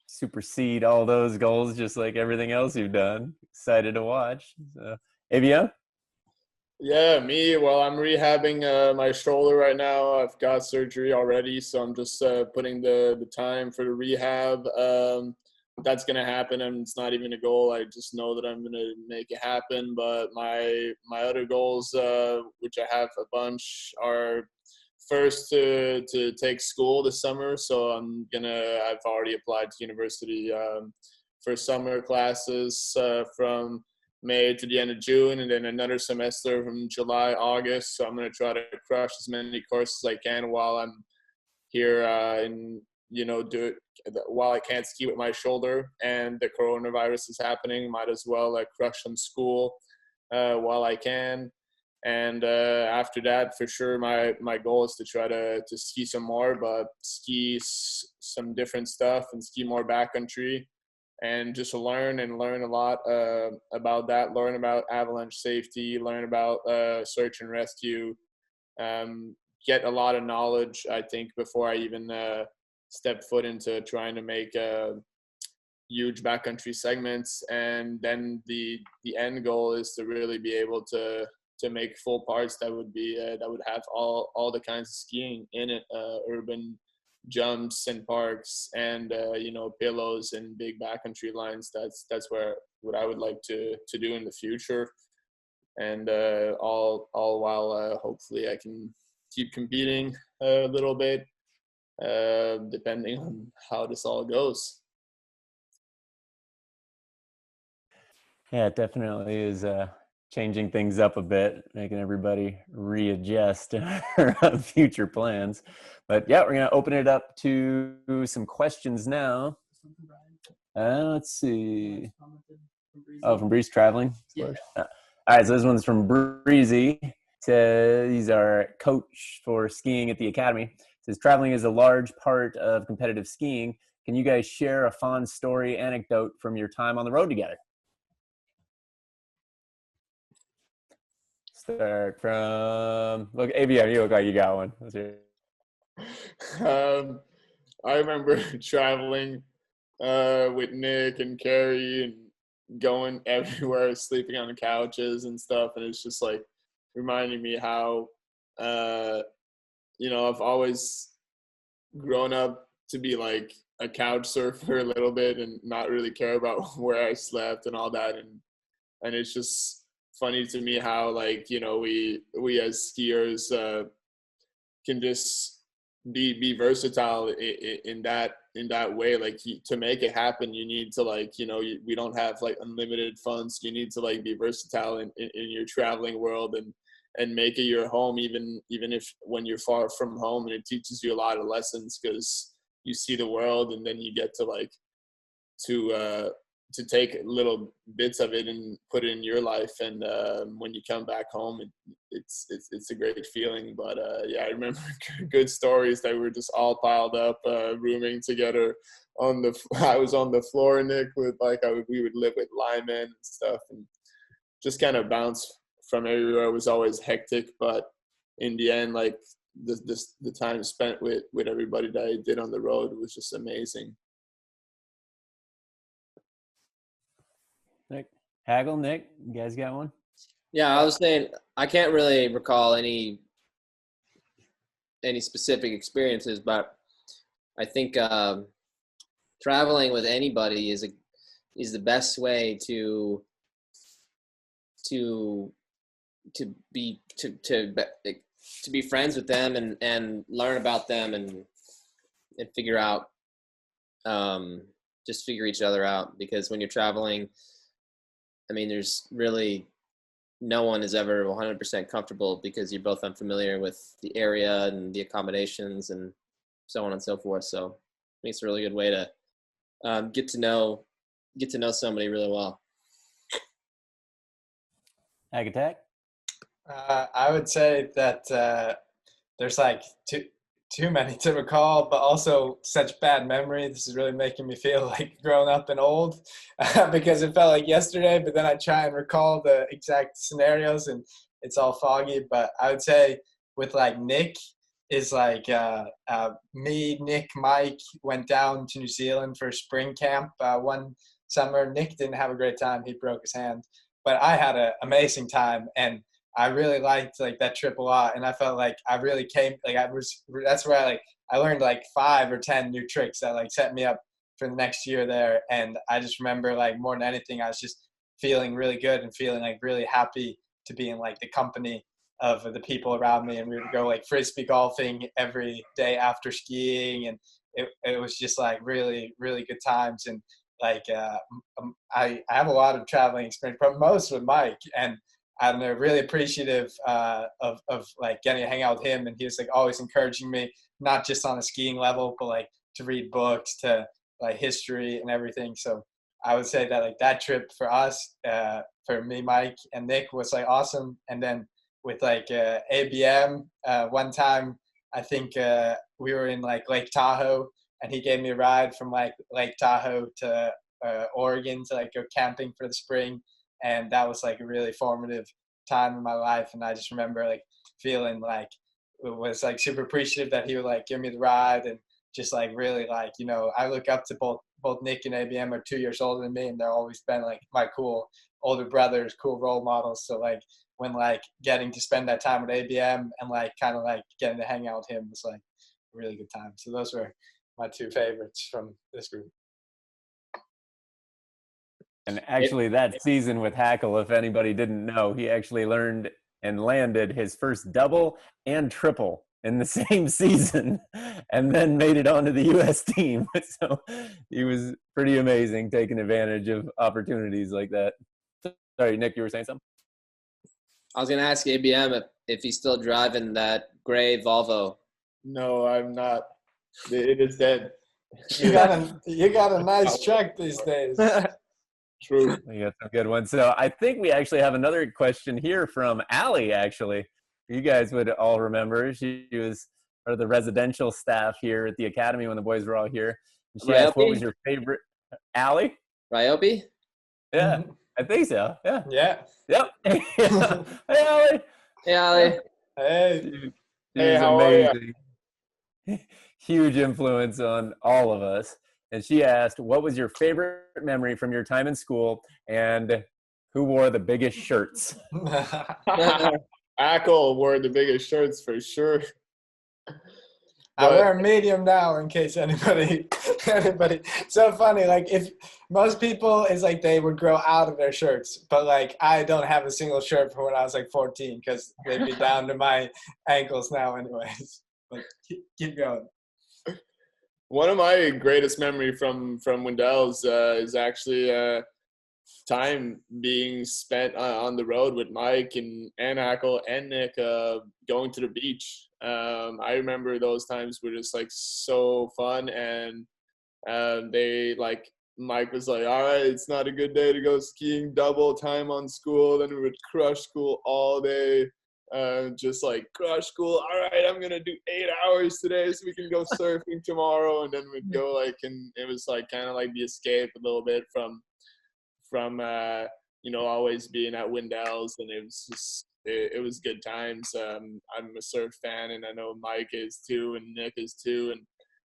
supersede all those goals, just like everything else you've done. Excited to watch. So, ABM? Yeah, me. Well, I'm rehabbing my shoulder right now. I've got surgery already, so I'm just putting the time for the rehab. That's going to happen, and it's not even a goal. I just know that I'm going to make it happen. But my other goals, which I have a bunch, are first to take school this summer. So I've already applied to university for summer classes from May to the end of June, and then another semester from July, August. So I'm going to try to crush as many courses as I can while I'm here while I can't ski with my shoulder and the coronavirus is happening. Might as well crush some school while I can. And after that, for sure, my goal is to try to ski some more, but ski some different stuff and ski more backcountry, and just learn a lot about that. Learn about avalanche safety. Learn about search and rescue. Get a lot of knowledge, I think, before I even step foot into trying to make huge backcountry segments. And then the end goal is to really be able to make full parts that would have all the kinds of skiing in it, urban jumps and parks and pillows and big backcountry lines. That's what I would like to do in the future, and all while hopefully I can keep competing a little bit, depending on how this all goes. Yeah, it definitely is changing things up a bit, making everybody readjust our future plans. But yeah, we're going to open it up to some questions now. Let's see. Oh, from Breeze Traveling? Yeah. All right, so this one's from Breezy. Says he's our coach for skiing at the academy. Says traveling is a large part of competitive skiing. Can you guys share a fond story, anecdote from your time on the road together? Start from, look, ABM, you look like you got one. Let's hear it. I remember traveling with Nick and Carrie and going everywhere, sleeping on the couches and stuff. And it's just like reminding me how, I've always grown up to be like a couch surfer a little bit and not really care about where I slept and all that. And it's just funny to me how like, we as skiers can just be versatile in that way. Like to make it happen, you need to like, we don't have like unlimited funds. You need to like be versatile in your traveling world and make it your home, even if when you're far from home. And it teaches you a lot of lessons because you see the world and then you get to like to take little bits of it and put it in your life. And when you come back home, it's a great feeling. But yeah, I remember good stories that were just all piled up, rooming together I was on the floor, Nick, with like we would live with linemen and stuff, and just kind of bounce from everywhere. It was always hectic, but in the end, like the time spent with everybody that I did on the road was just amazing. Nick, Hackel, Nick, you guys got one? Yeah, I was saying I can't really recall any specific experiences, but I think traveling with anybody is the best way to be friends with them and learn about them and figure out just figure each other out. Because when you're traveling, I mean, there's really no one is ever 100% comfortable because you're both unfamiliar with the area and the accommodations and so on and so forth. So I think it's a really good way to get to know somebody really well. Ag Attack? I would say that there's like too many to recall, but also such bad memory. This is really making me feel like grown up and old because it felt like yesterday, but then I try and recall the exact scenarios and it's all foggy. But I would say with like Nick is like me, Nick, Mike went down to New Zealand for spring camp one summer. Nick didn't have a great time. He broke his hand, but I had an amazing time. And I really liked like that trip a lot, and I felt like I really came like that's where I learned like 5 or 10 new tricks that like set me up for the next year there. And I just remember like more than anything, I was just feeling really good and feeling like really happy to be in like the company of the people around me. And we would go like frisbee golfing every day after skiing, and it was just like really really good times. And like I have a lot of traveling experience, but most with Mike, and I'm really appreciative of like getting to hang out with him. And he was like always encouraging me, not just on a skiing level, but like to read books, to like history and everything. So I would say that like that trip for us, for me, Mike and Nick, was like awesome. And then with like ABM, one time I think we were in like Lake Tahoe, and he gave me a ride from like Lake Tahoe to Oregon to like go camping for the spring. And that was like a really formative time in my life. And I just remember like feeling like it was like super appreciative that he would like give me the ride, and just like really like, I look up to both Nick and ABM are 2 years older than me, and they're always been like my cool older brothers, cool role models. So like when like getting to spend that time with ABM and like kind of like getting to hang out with him was like a really good time. So those were my 2 favorites from this group. And actually that season with Hackel, if anybody didn't know, he actually learned and landed his first double and triple in the same season, and then made it onto the U.S. team. So he was pretty amazing, taking advantage of opportunities like that. Sorry, Nick, you were saying something? I was gonna ask ABM if he's still driving that gray Volvo. No, I'm not. It is dead. You got a nice truck these days. True. We got some good ones. So I think we actually have another question here from Allie, actually. You guys would all remember. She was part of the residential staff here at the academy when the boys were all here. And she asked, what was your favorite? Allie? Ryobi? Yeah, I think so. Yeah. Yeah. Yep. Hey, Allie. Hey, Allie. Hey. Hey, how are you? Amazing. Huge influence on all of us. And she asked, what was your favorite memory from your time in school and who wore the biggest shirts? Hackel wore the biggest shirts for sure. I wear a medium now in case anybody. So funny. Like if most people is like they would grow out of their shirts, but like I don't have a single shirt from when I was like 14 because they'd be down to my ankles now anyways. But keep going. One of my greatest memory from Wendell's is actually time being spent on the road with Mike and Hackel and Nick going to the beach. I remember those times were just like so fun, and they like Mike was like, all right, it's not a good day to go skiing, double time on school. Then we would crush school all day, just like crush school. All right, I'm gonna do 8 hours today so we can go surfing tomorrow. And then we'd go like, and it was like kind of like the escape a little bit from always being at Wendell's, and it was just it was good times. I'm a surf fan, and I know Mike is too, and Nick is too,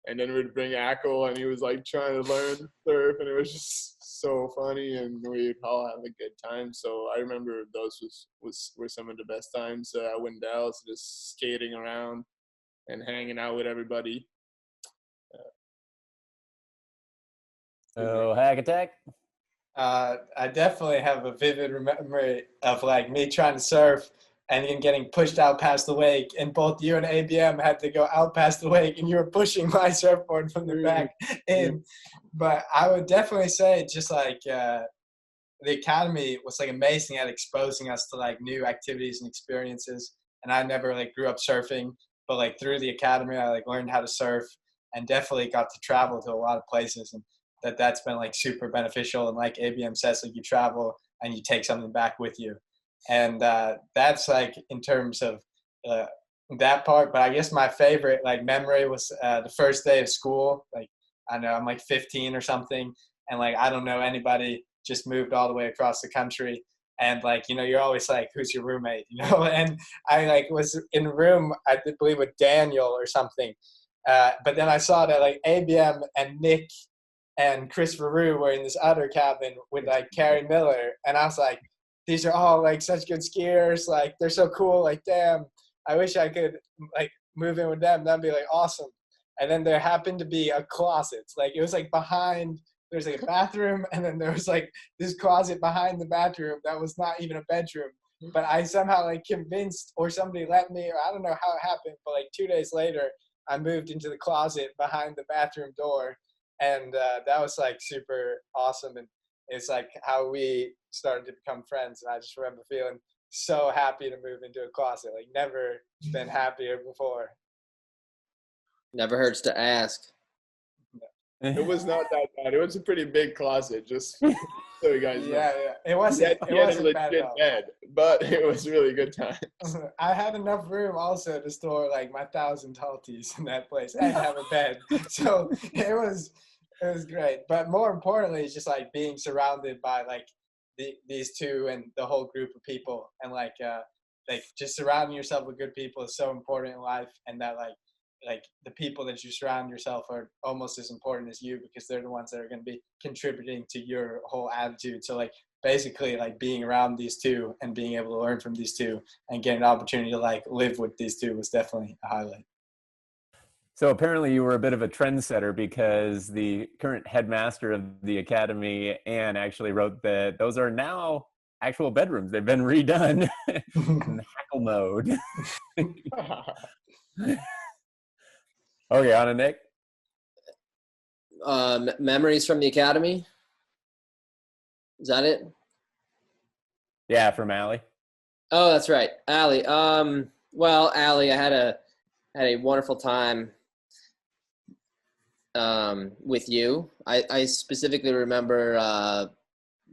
and then we'd bring Hackel, and he was like trying to learn to surf, and it was just so funny, and we'd all have a good time. So I remember those were some of the best times at Wendell's, just skating around and hanging out with everybody. So Hack Attack. I definitely have a vivid memory of like me trying to surf and then getting pushed out past the wake, and both you and ABM had to go out past the wake, and you were pushing my surfboard from the back in. But I would definitely say just like the academy was like amazing at exposing us to like new activities and experiences. And I never like grew up surfing, but like through the academy, I like learned how to surf and definitely got to travel to a lot of places. And that's been like super beneficial. And like ABM says, like you travel and you take something back with you. And that's like in terms of that part. But I guess my favorite like memory was the first day of school. Like I know I'm like 15 or something, and like I don't know anybody, just moved all the way across the country. And like, you know, you're always like, who's your roommate, you know? And I like was in a room, I believe with Daniel or something. But then I saw that like ABM and Nick and Chris Rue were in this other cabin with like Carrie Miller. And I was like, these are all like such good skiers. Like they're so cool. Like, damn, I wish I could like move in with them. That'd be like awesome. And then there happened to be a closet. Like it was like behind, there's like a bathroom, and then there was like this closet behind the bathroom that was not even a bedroom. But I somehow like convinced, or somebody let me, or I don't know how it happened, but like 2 days later, I moved into the closet behind the bathroom door. And that was like super awesome. And it's like how we started to become friends. And I just remember feeling so happy to move into a closet, like never been happier before. Never hurts to ask. It was not that bad. It was a pretty big closet, just so you guys know. Yeah. It wasn't bad at all. Bed, but it was really good time. I had enough room also to store like my 1,000 talties in that place and have a bed. So it was great. But more importantly, it's just like being surrounded by like these two and the whole group of people, and like just surrounding yourself with good people is so important in life. And that like the people that you surround yourself are almost as important as you, because they're the ones that are going to be contributing to your whole attitude. So like basically like being around these two and being able to learn from these two and getting an opportunity to like live with these two was definitely a highlight. So apparently you were a bit of a trendsetter, because the current headmaster of the academy, Anne, actually wrote that those are now actual bedrooms. They've been redone in Hackel mode. Okay, on to Nick. Memories from the academy. Is that it? Yeah, from Allie. Oh, that's right, Allie. Well, Allie, I had a wonderful time with you. I specifically remember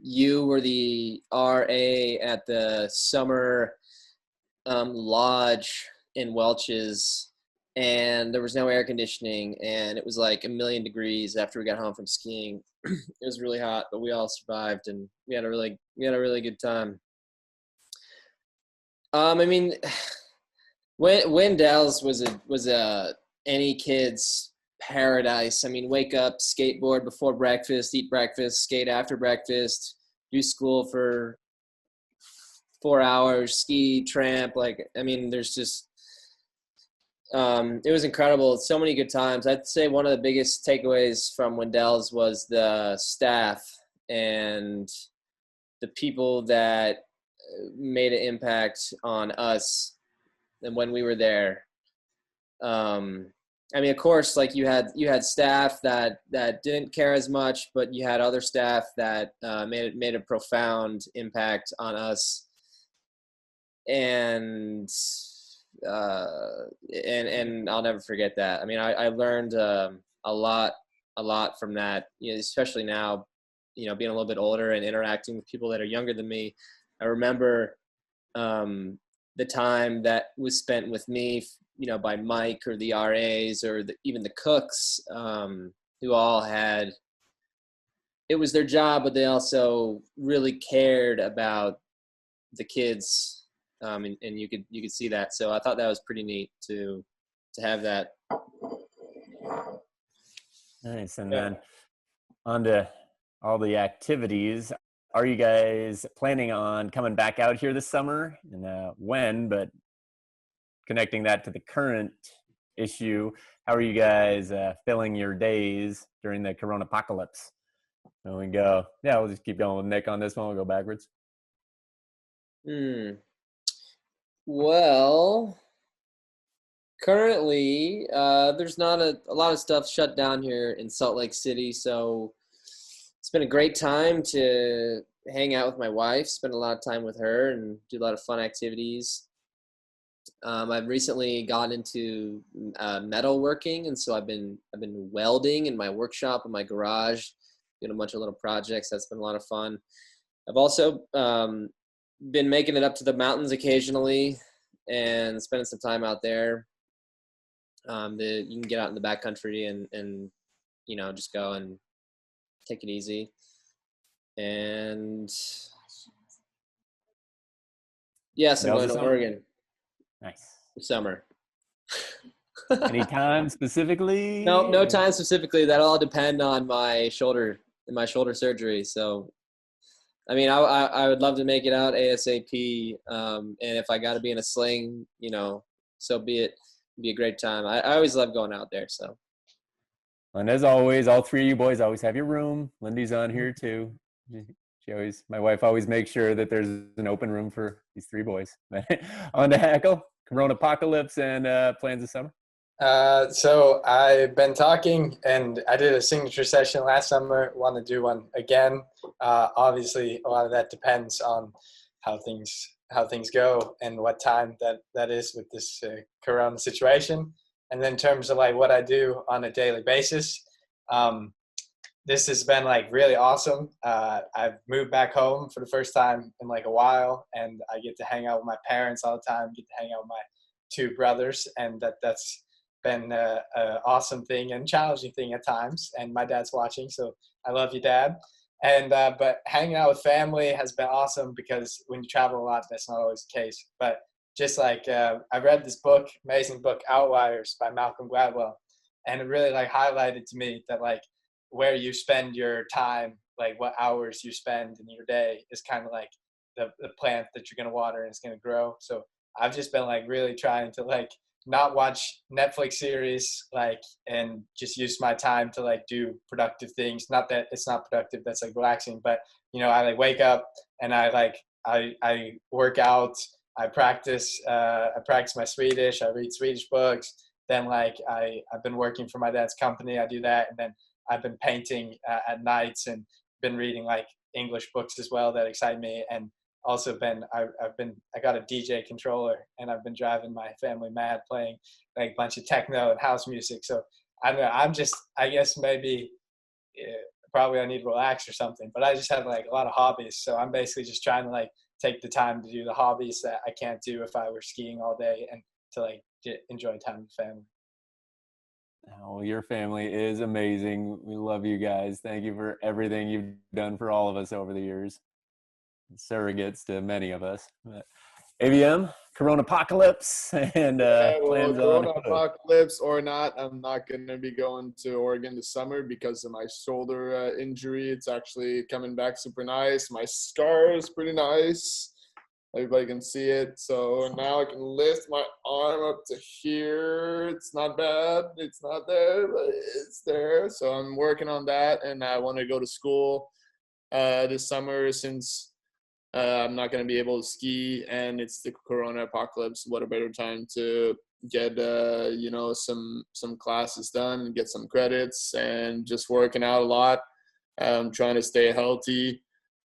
you were the RA at the summer lodge in Welch's, and there was no air conditioning, and it was like 1,000,000 degrees after we got home from skiing. It was really hot, but we all survived, and we had a really good time. I mean, Wendell's was a any kid's paradise. I mean, wake up, skateboard before breakfast, eat breakfast, skate after breakfast, do school for 4 hours, ski, tramp. Like, I mean, there's just it was incredible. So many good times. I'd say one of the biggest takeaways from Wendell's was the staff and the people that made an impact on us and when we were there. I mean, of course, like you had staff that didn't care as much, but you had other staff that made a profound impact on us, and I'll never forget that. I mean, I learned a lot from that. You know, especially now, you know, being a little bit older and interacting with people that are younger than me. I remember the time that was spent with me, you know, by Mike or the RAs or even the cooks, who all had, it was their job, but they also really cared about the kids, and you could see that. So I thought that was pretty neat to have that. Nice. And then on to all the activities. Are you guys planning on coming back out here this summer? And when? But connecting that to the current issue, how are you guys filling your days during the corona apocalypse? So we go. Yeah, we'll just keep going with Nick on this one. We'll go backwards. Well, currently, there's not a lot of stuff shut down here in Salt Lake City, so it's been a great time to hang out with my wife, spend a lot of time with her, and do a lot of fun activities. I've recently got into metalworking, and so I've been welding in my workshop in my garage, doing a bunch of little projects. That's been a lot of fun. I've also been making it up to the mountains occasionally and spending some time out there. You can get out in the backcountry and you know, just go and take it easy. And yes, I'm going to Oregon. Nice. This summer. Any time specifically? No time specifically. That'll all depend on my shoulder surgery. So, I mean, I would love to make it out ASAP. And if I got to be in a sling, you know, so be it. It'd be a great time. I always love going out there. So. And as always, all three of you boys always have your room. Lindy's on here too. My wife always makes sure that there's an open room for these three boys. On to Hackel, Corona apocalypse, and plans this summer. So I've been talking, and I did a signature session last summer. Want to do one again. Obviously, a lot of that depends on how things go and what time that is with this Corona situation. And then in terms of like what I do on a daily basis, this has been like really awesome. I've moved back home for the first time in like a while, and I get to hang out with my parents all the time, get to hang out with my two brothers, and that's been an awesome thing and challenging thing at times. And my dad's watching, so I love you, Dad. And but hanging out with family has been awesome, because when you travel a lot, that's not always the case. But just like I read this book, amazing book, Outliers by Malcolm Gladwell, and it really like highlighted to me that like where you spend your time, like what hours you spend in your day, is kind of like the plant that you're going to water and it's going to grow. So I've just been like really trying to like not watch Netflix series, like, and just use my time to like do productive things. Not that it's not productive, that's like relaxing, but you know, I like wake up and I work out, I practice my Swedish, I read Swedish books. Then like I've been working for my dad's company, I do that. And then I've been painting at nights and been reading like English books as well that excite me. And also I got a DJ controller, and I've been driving my family mad playing like a bunch of techno and house music. So I don't know, I guess maybe probably I need to relax or something, but I just have like a lot of hobbies. So I'm basically just trying to like take the time to do the hobbies that I can't do if I were skiing all day, and to like enjoy time with family. Oh, your family is amazing. We love you guys. Thank you for everything you've done for all of us over the years. Surrogates to many of us. But ABM, Corona apocalypse, and Yeah, well, plans Corona on. apocalypse or not, I'm not going to be going to Oregon this summer because of my shoulder injury. It's actually coming back super nice. My scar is pretty nice. Everybody can see it. So now I can lift my arm up to here. It's not bad. It's not there, but it's there. So I'm working on that, and I want to go to school this summer since I'm not going to be able to ski, and it's the Corona apocalypse. What a better time to get some classes done and get some credits, and just working out a lot. Trying to stay healthy,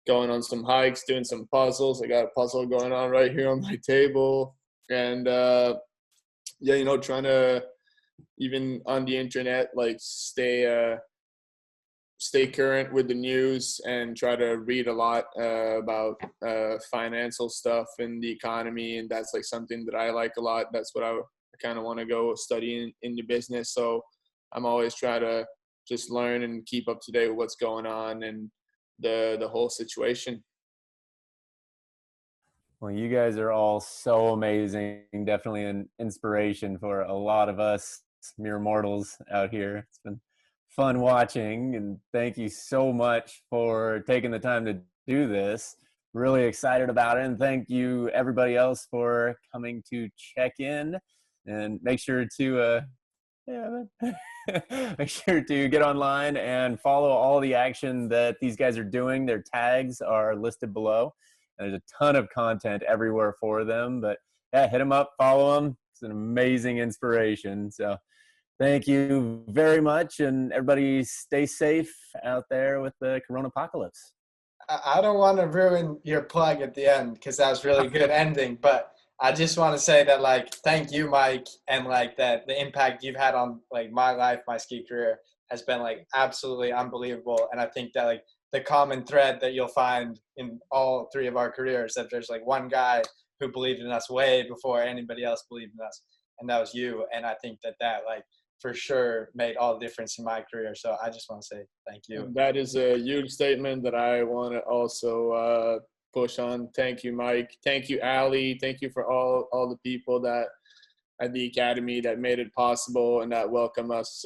going on some hikes, doing some puzzles. I got a puzzle going on right here on my table, and trying to, even on the internet, like stay current with the news and try to read a lot about financial stuff in the economy. And that's like something that I like a lot. That's what I kind of want to go study in the business. So I'm always trying to just learn and keep up to date with what's going on and the whole situation. Well, you guys are all so amazing. Definitely an inspiration for a lot of us mere mortals out here. It's been fun watching, and thank you so much for taking the time to do this. Really excited about it, and thank you everybody else for coming to check in. And make sure to make sure to get online and follow all the action that these guys are doing. Their tags are listed below. There's a ton of content everywhere for them, but yeah, hit them up, follow them. It's an amazing inspiration. So thank you very much, and everybody stay safe out there with the Corona apocalypse. I don't want to ruin your plug at the end because that was really good ending, but I just want to say that, like, thank you, Mike, and like that the impact you've had on like my life, my ski career has been like absolutely unbelievable. And I think that like the common thread that you'll find in all three of our careers, that there's like one guy who believed in us way before anybody else believed in us, and that was you. And I think that like for sure made all the difference in my career. So I just want to say thank you. And that is a huge statement that I want to also push on. Thank you, Mike. Thank you, Ali. Thank you for all the people that at the Academy that made it possible and that welcome us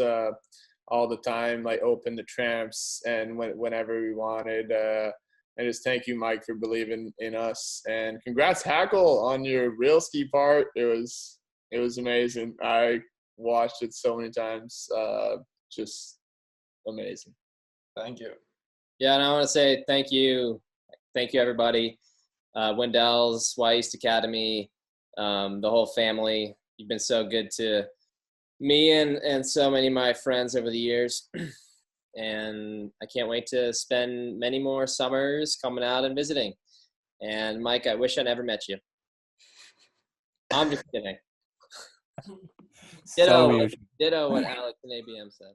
all the time, like open the tramps and whenever we wanted. And just thank you, Mike, for believing in us. And congrats, Hackel, on your real ski part. It was amazing. I watched it so many times. Just amazing. Thank you. Yeah, and I want to say thank you everybody, Wendell's, Wy'East Academy, the whole family. You've been so good to me and so many of my friends over the years, and I can't wait to spend many more summers coming out and visiting. And Mike, I wish I never met you. I'm just kidding. Ditto what Alex and ABM said.